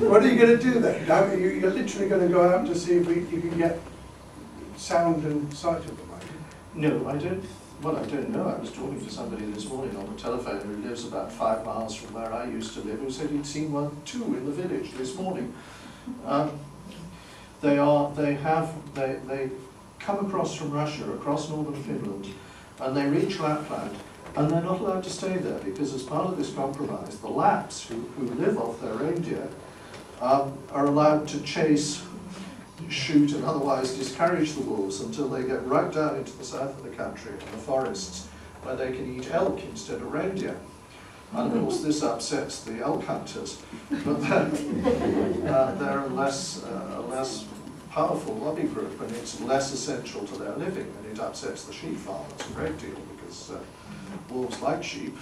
What are you going to do then? Now, you're literally going to go out to see if you can get sound and sight of them, are you? No, I don't. Well, I don't know. I was talking to somebody this morning on the telephone who lives about 5 miles from where I used to live, who said he'd seen one too in the village this morning. They come across from Russia, across northern Finland, and they reach Lapland, and they're not allowed to stay there because, as part of this compromise, the Lapps who live off their reindeer are allowed to chase, shoot, and otherwise discourage the wolves until they get right down into the south of the country, in the forests, where they can eat elk instead of reindeer. And of course this upsets the elk hunters, but they're a less powerful lobby group, and it's less essential to their living, and it upsets the sheep farmers a great deal because wolves like sheep.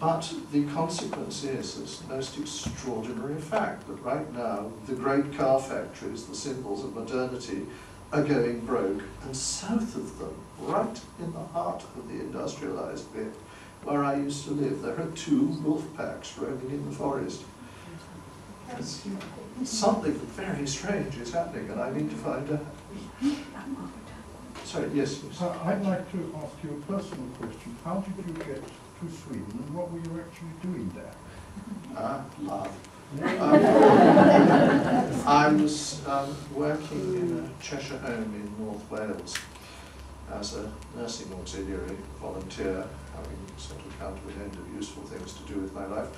But the consequence is this most extraordinary fact that right now the great car factories, the symbols of modernity, are going broke, and south of them, right in the heart of the industrialized bit, where I used to live, there are 2 wolf packs roaming in the forest. Something very strange is happening, and I need to find out. Sorry, yes. I'd like to ask you a personal question. How did you get to Sweden, and what were you actually doing there? Love. I was working in a Cheshire home in North Wales as a nursing auxiliary volunteer, having sort of come to an end of useful things to do with my life.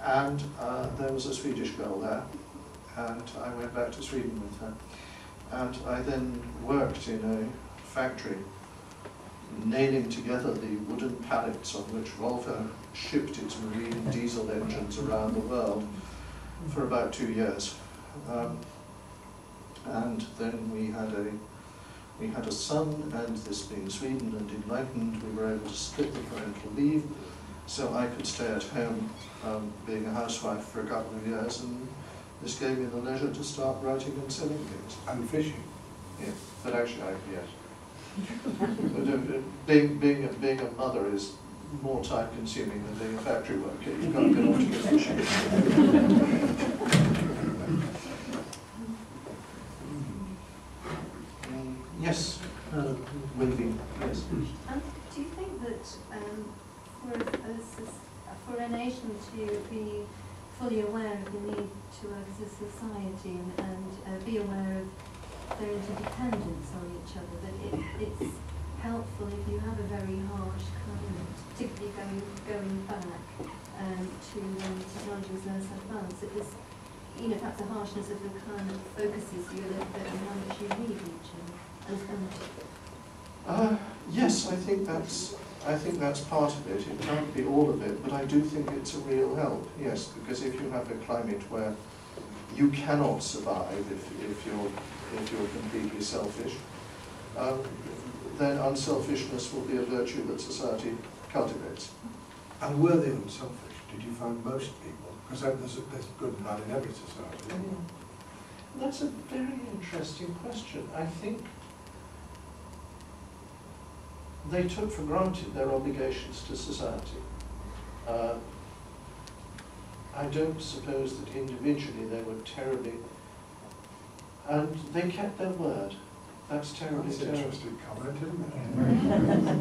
And there was a Swedish girl there, and I went back to Sweden with her. And I then worked in a factory nailing together the wooden pallets on which Volvo shipped its marine diesel engines around the world for about 2 years. And then we had a son, and this being Sweden and enlightened, we were able to split the parental leave, so I could stay at home being a housewife for a couple of years, and this gave me the leisure to start writing and selling things. And fishing. Yeah, but actually, yes. Being a mother is more time consuming than being a factory worker. You can't get off to go fishing. Yes, waving. Yes. Do you think that for a nation to be fully aware of the need to work as a society and be aware of their interdependence on each other, that it's helpful if you have a very harsh climate, particularly going back to when technology was less advanced? It was, perhaps the harshness of the climate focuses you a little bit on how much you need each other. Yes, I think that's part of it. It can't be all of it, but I do think it's a real help. Yes, because if you have a climate where you cannot survive if you're completely selfish, then unselfishness will be a virtue that society cultivates. And were they unselfish? Did you find most people? Because there's good and bad in every society. That's a very interesting question. I think they took for granted their obligations to society. I don't suppose that individually they were terribly, and they kept their word. That's terribly That's an terrible. interesting comment, isn't it?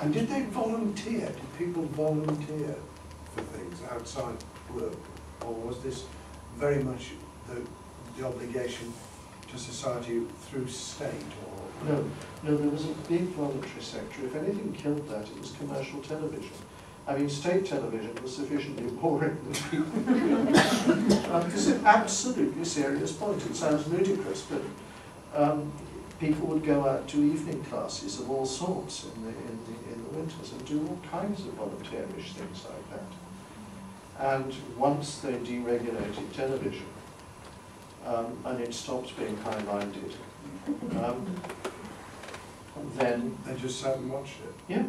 And did they volunteer? Did people volunteer for things outside work? Or was this very much the obligation to society through state? Or No, there was a big voluntary sector. If anything killed that, it was commercial television. I mean, state television was sufficiently boring that people... This is an absolutely serious point. It sounds ludicrous, but people would go out to evening classes of all sorts in the winters and do all kinds of volunteerish things like that. And once they deregulated television, and it stopped being high-minded, then... They just sat and watched it? Yeah.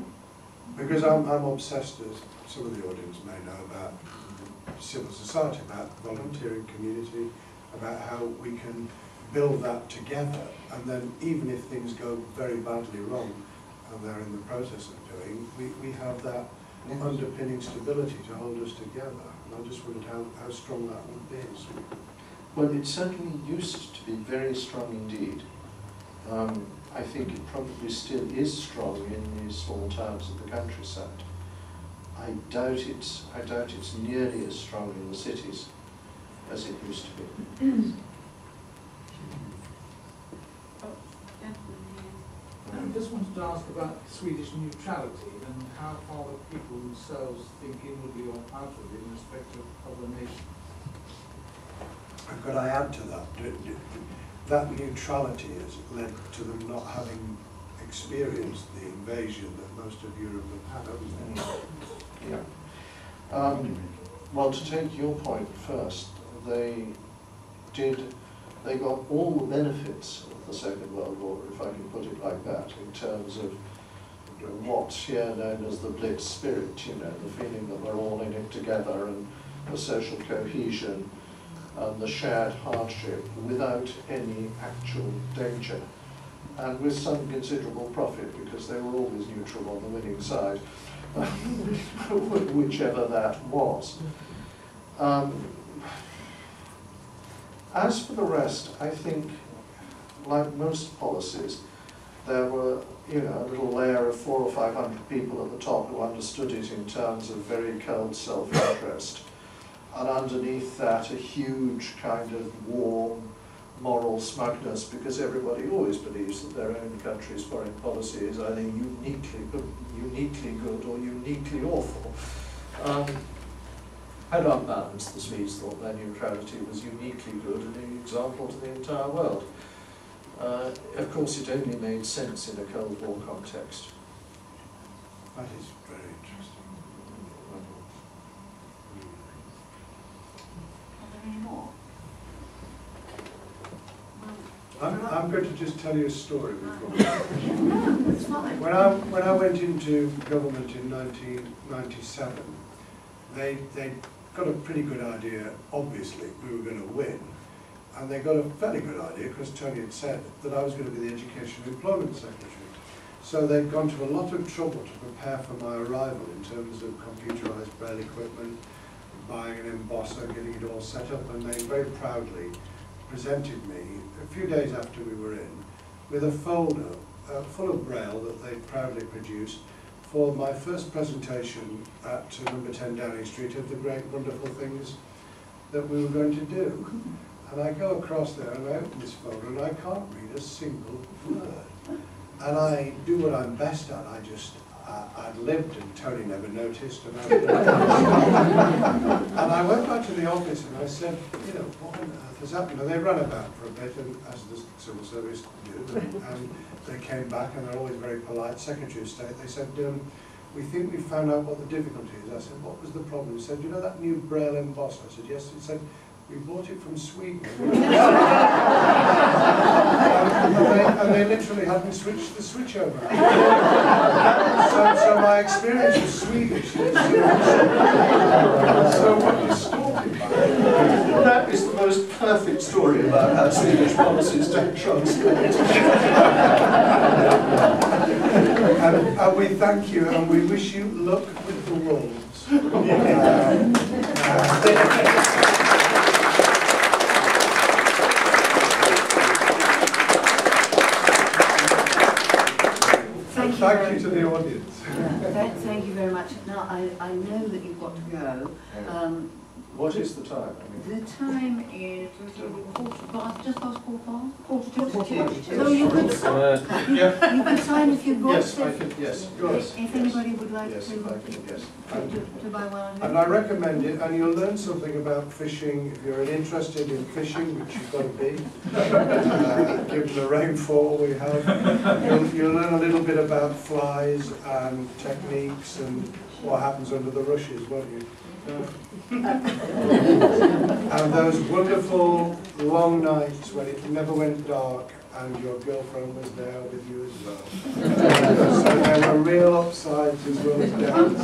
Because I'm obsessed, as some of the audience may know, about civil society, about volunteering community, about how we can build that together, and then even if things go very badly wrong, and they're in the process of doing, we have that underpinning stability to hold us together. And I just wondered how strong that would be. Well, it certainly used to be very strong indeed. I think it probably still is strong in the small towns of the countryside. I doubt it's nearly as strong in the cities as it used to be. I just wanted to ask about Swedish neutrality and how far the people themselves think inwardly or outwardly in respect of other nations. Could I add to that? That neutrality has led to them not having experienced the invasion that most of Europe have had, haven't they? Yeah. Well, to take your point first, they got all the benefits of the Second World War, if I can put it like that, in terms of what's here known as the Blitz spirit, you know, the feeling that we're all in it together and the social cohesion and the shared hardship without any actual danger, and with some considerable profit because they were always neutral on the winning side, whichever that was. As for the rest, I think, like most policies, there were, you know, a little layer of 400 or 500 people at the top who understood it in terms of very cold self-interest, and underneath that a huge kind of warm moral smugness, because everybody always believes that their own country's foreign policy is either uniquely good or uniquely awful. And on balance, the Swedes thought their neutrality was uniquely good and an example to the entire world. Of course, it only made sense in a Cold War context. That is very interesting. Are there any more? I'm going to just tell you a story before. No, it's fine. When I went into government in 1997, they got a pretty good idea, obviously, we were going to win. And they got a fairly good idea, because Tony had said that I was going to be the Education and Employment Secretary. So they'd gone to a lot of trouble to prepare for my arrival in terms of computerised braille equipment, buying an embosser, getting it all set up, and they very proudly presented me, a few days after we were in, with a folder full of braille that they'd proudly produced for my first presentation at number 10 Downing Street of the great wonderful things that we were going to do. And I go across there and I open this folder and I can't read a single word. And I do what I'm best at. I'd lived and Tony never noticed. And I went back to the office and I said, you know, what on earth has happened? And they ran about for a bit, and as the civil service do, and they came back and they're always very polite. Secretary of State, they said, we think we found out what the difficulty is. I said, what was the problem? He said, you know that new braille embosser? I said, yes. He said, we bought it from Sweden. and they literally hadn't switched the switch over. So my experience with Swedish is so distorted by it. That is the most perfect story about how Swedish policies don't translate. And we thank you and we wish you luck with the wolves. Thank you to the audience. Thank you very much. Now, I know that you've got to go. What is the time? The time is just past quarter to. So you could sign. You can sign if you've got. Yes, I could. Yes, yours. If anybody would like yes, to, if I could, yes. to buy one. And I recommend it, and you'll learn something about fishing if you're interested in fishing, which you've got to be. Given the rainfall we have, you'll learn a little bit about flies and techniques and what happens under the rushes, won't you? And those wonderful long nights when it never went dark and your girlfriend was there with you as well. So there were real upsides as well as downs.